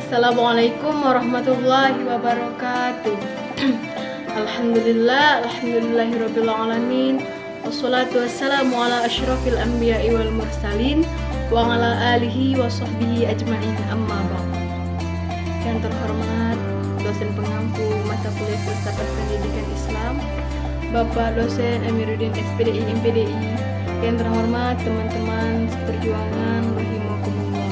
Assalamualaikum warahmatullahi wabarakatuh. Alhamdulillahirabbil alamin. Wassalatu wassalamu ala asyrafil anbiya'i wal mursalin wa ala alihi wa sahbihi ajma'in, amma ba'd. Yang terhormat dosen pengampu mata kuliah Filsafat Pendidikan Islam, Bapak dosen Amiruddin SPDI MPDI. Yang terhormat teman-teman seperjuangan rahimakumullah.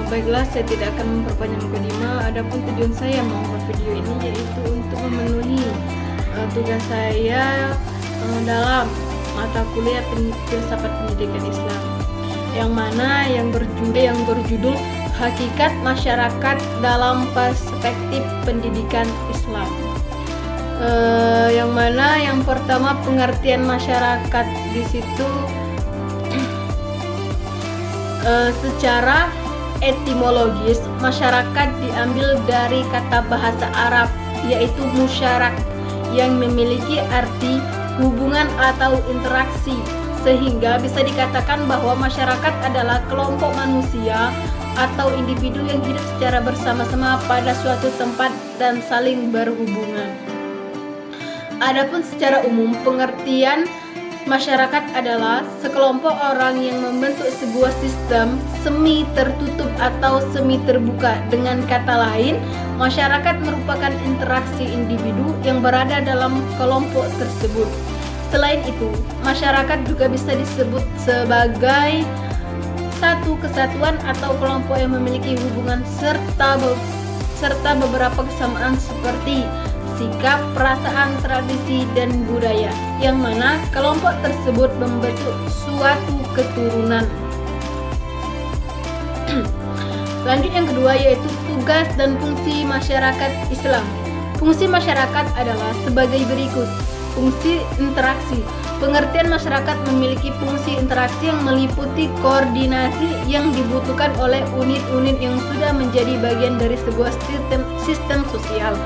Baiklah, saya tidak akan memperpanjang mukadimah. Adapun tujuan saya membuat video ini yaitu untuk memenuhi tugas saya dalam mata kuliah Filsafat Pendidikan Islam, yang mana yang berjudul Hakikat Masyarakat dalam Perspektif Pendidikan Islam. Yang mana yang pertama, pengertian masyarakat di situ secara etimologis, masyarakat diambil dari kata bahasa Arab yaitu musyarak, yang memiliki arti hubungan atau interaksi, sehingga bisa dikatakan bahwa masyarakat adalah kelompok manusia atau individu yang hidup secara bersama-sama pada suatu tempat dan saling berhubungan. Adapun secara umum, pengertian masyarakat adalah sekelompok orang yang membentuk sebuah sistem semi tertutup atau semi terbuka. Dengan kata lain, masyarakat merupakan interaksi individu yang berada dalam kelompok tersebut. Selain itu, masyarakat juga bisa disebut sebagai satu kesatuan atau kelompok yang memiliki hubungan serta beberapa kesamaan seperti sikap, perasaan, tradisi, dan budaya, yang mana kelompok tersebut membentuk suatu keturunan. Lanjut, yang kedua yaitu tugas dan fungsi masyarakat Islam. Fungsi masyarakat adalah sebagai berikut. Fungsi interaksi. Pengertian masyarakat memiliki fungsi interaksi yang meliputi koordinasi yang dibutuhkan oleh unit-unit yang sudah menjadi bagian dari sebuah sistem sosial,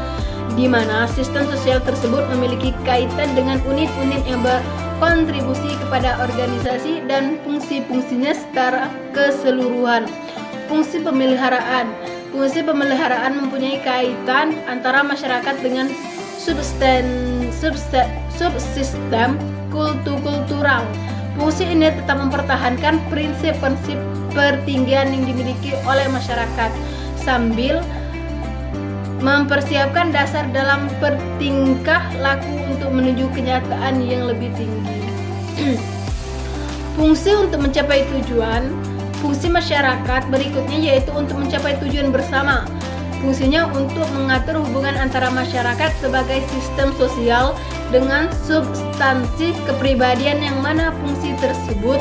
di mana sistem sosial tersebut memiliki kaitan dengan unit-unit yang berkontribusi kepada organisasi dan fungsi-fungsinya secara keseluruhan. Fungsi pemeliharaan. Fungsi pemeliharaan mempunyai kaitan antara masyarakat dengan subsistem kultural. Fungsi ini tetap mempertahankan prinsip-prinsip pertinggian yang dimiliki oleh masyarakat sambil mempersiapkan dasar dalam bertingkah laku untuk menuju kenyataan yang lebih tinggi. Fungsi untuk mencapai tujuan. Fungsi masyarakat berikutnya yaitu untuk mencapai tujuan bersama. Fungsinya untuk mengatur hubungan antara masyarakat sebagai sistem sosial dengan substansi kepribadian, yang mana fungsi tersebut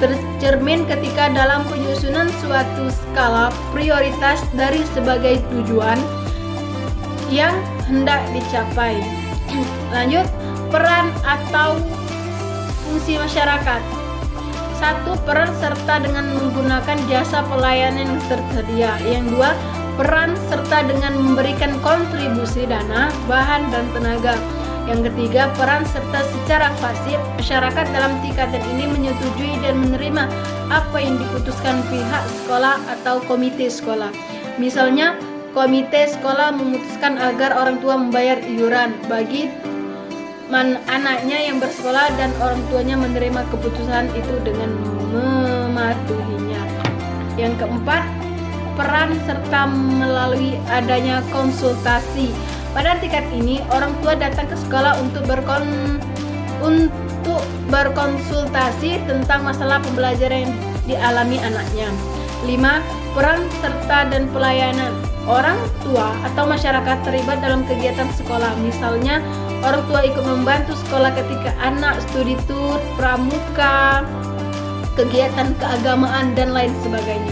tercermin ketika dalam penyusunan suatu skala prioritas dari sebagai tujuan yang hendak dicapai. Lanjut, peran atau fungsi masyarakat. 1. Peran serta dengan menggunakan jasa pelayanan yang tersedia. Yang 2. Peran serta dengan memberikan kontribusi dana, bahan, dan tenaga. Yang ketiga, peran serta secara pasif. Masyarakat dalam tingkatan ini menyetujui dan menerima apa yang diputuskan pihak sekolah atau komite sekolah. Misalnya, komite sekolah memutuskan agar orang tua membayar iuran bagi anaknya yang bersekolah dan orang tuanya menerima keputusan itu dengan mematuhinya. Yang keempat, peran serta melalui adanya konsultasi. Pada tingkat ini, orang tua datang ke sekolah untuk berkonsultasi tentang masalah pembelajaran yang dialami anaknya. 5. Peran serta dan pelayanan. Orang tua atau masyarakat terlibat dalam kegiatan sekolah. Misalnya, orang tua ikut membantu sekolah ketika anak studi tour, pramuka, kegiatan keagamaan, dan lain sebagainya.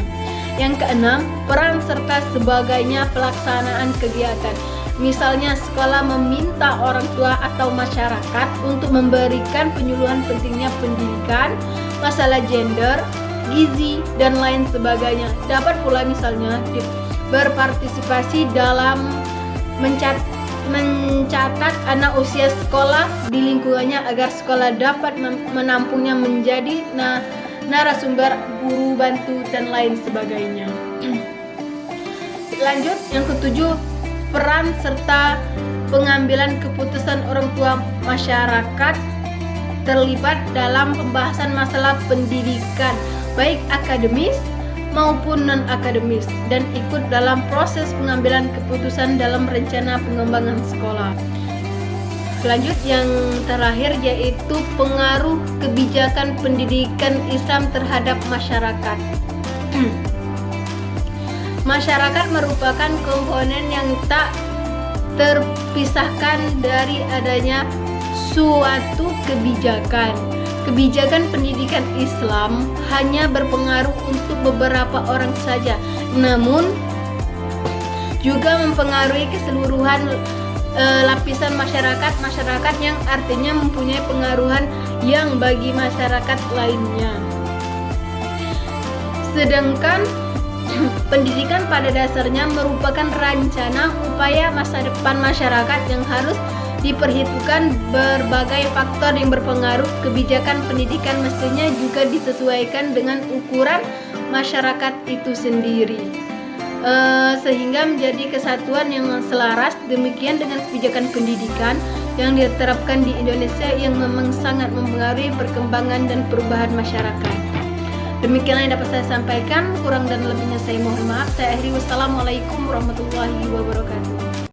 Yang keenam, peran serta sebagainya pelaksanaan kegiatan. Misalnya, sekolah meminta orang tua atau masyarakat untuk memberikan penyuluhan pentingnya pendidikan, masalah gender, gizi, dan lain sebagainya. Dapat pula misalnya berpartisipasi dalam mencatat anak usia sekolah di lingkungannya agar sekolah dapat menampungnya menjadi narasumber, guru bantu, dan lain sebagainya. Lanjut, yang ketujuh, peran serta pengambilan keputusan orang tua masyarakat terlibat dalam pembahasan masalah pendidikan, baik akademis maupun non-akademis, dan ikut dalam proses pengambilan keputusan dalam rencana pengembangan sekolah. Lanjut, yang terakhir yaitu pengaruh kebijakan pendidikan Islam terhadap masyarakat. Masyarakat merupakan komponen yang tak terpisahkan dari adanya suatu kebijakan. Kebijakan pendidikan Islam hanya berpengaruh untuk beberapa orang saja, namun juga mempengaruhi keseluruhan lapisan masyarakat yang artinya mempunyai pengaruhan yang bagi masyarakat lainnya. Sedangkan pendidikan pada dasarnya merupakan rencana upaya masa depan masyarakat yang harus diperhitungkan berbagai faktor yang berpengaruh. Kebijakan pendidikan mestinya juga disesuaikan dengan ukuran masyarakat itu sendiri, sehingga menjadi kesatuan yang selaras. Demikian dengan kebijakan pendidikan yang diterapkan di Indonesia yang memang sangat mempengaruhi perkembangan dan perubahan masyarakat. Demikianlah yang dapat saya sampaikan, kurang dan lebihnya saya mohon maaf. Saya akhiri, wassalamualaikum warahmatullahi wabarakatuh.